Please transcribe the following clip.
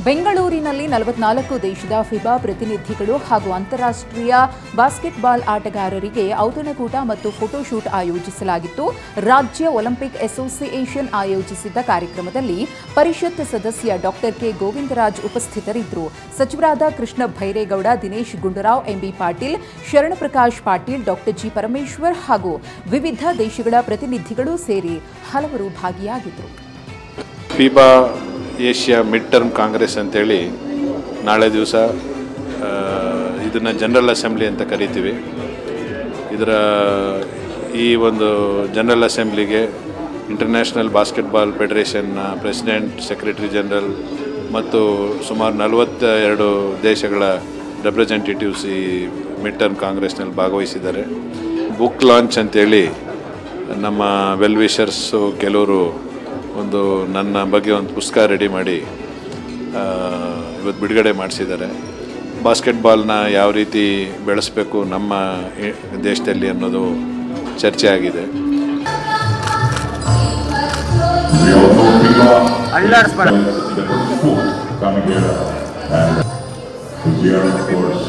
ಬೆಂಗಳೂರಿನಲ್ಲಿ 44 ದೇಶದ ಫಿಬಾ ಪ್ರತಿನಿಧಿಗಳು ಹಾಗೂ ಅಂತಾರಾಷ್ಟ್ರೀಯ ಬಾಸ್ಕೆಟ್ಬಾಲ್ ಆಟಗಾರರಿಗೆ ಔತಣಕೂಟ ಮತ್ತು ಫೋಟೋಶೂಟ್ ಆಯೋಜಿಸಲಾಗಿತ್ತು. ರಾಜ್ಯ ಒಲಿಂಪಿಕ್ ಅಸೋಸಿಯೇಷನ್ ಆಯೋಜಿಸಿದ್ದ ಕಾರ್ಯಕ್ರಮದಲ್ಲಿ ಪರಿಷತ್ ಸದಸ್ಯ ಡಾಕ್ಟರ್ ಕೆ ಗೋವಿಂದರಾಜ್ ಉಪಸ್ಥಿತರಿದ್ದರು. ಸಚಿವರಾದ Krishna Byregowda, Dinesh Gundurao, M B Patil, Sharanprakash Patil, doctor G Parameshwar ಹಾಗೂ ವಿವಿಧ ದೇಶಗಳ ಪ್ರತಿನಿಧಿಗಳು ಸೇರಿ ಹಲವರು ಭಾಗಿಯಾಗಿದ್ದರು. FIBA Asia mid term congress ಅಂತೇಳಿ ನಾಳೆ ದಿವಸ ಇದನ್ನು ಜನರಲ್ ಅಸೆಂಬ್ಲಿ ಅಂತ ಕರಿತೀವಿ. ಈ ಒಂದು ಜನರಲ್ ಅಸೆಂಬ್ಲಿಗೆ ಇಂಟರ್ನ್ಯಾಷನಲ್ ಬಾಸ್ಕೆಟ್ಬಾಲ್ ಫೆಡರೇಷನ್ನ ಪ್ರೆಸಿಡೆಂಟ್, ಸೆಕ್ರೆಟರಿ ಜನರಲ್ ಮತ್ತು ಸುಮಾರು 42 ದೇಶಗಳ ರೆಪ್ರೆಸೆಂಟೇಟಿವ್ಸ್ ಈ ಮಿಡ್ ಟರ್ಮ್ ಕಾಂಗ್ರೆಸ್ನಲ್ಲಿ ಭಾಗವಹಿಸಿದ್ದಾರೆ. ಬುಕ್ ಲಾಂಚ್ ಅಂತೇಳಿ ನಮ್ಮ ವೆಲ್ ವಿಷರ್ಸು ಕೆಲವರು ಒಂದು ನನ್ನ ಬಗ್ಗೆ ಒಂದು ಪುಸ್ತಕ ರೆಡಿ ಮಾಡಿ ಇವತ್ತು ಬಿಡುಗಡೆ ಮಾಡಿಸಿದ್ದಾರೆ. ಬಾಸ್ಕೆಟ್ಬಾಲ್ನ ಯಾವ ರೀತಿ ಬೆಳೆಸಬೇಕು ನಮ್ಮ ದೇಶದಲ್ಲಿ ಅನ್ನೋದು ಚರ್ಚೆ ಆಗಿದೆ. Coming here and we are of course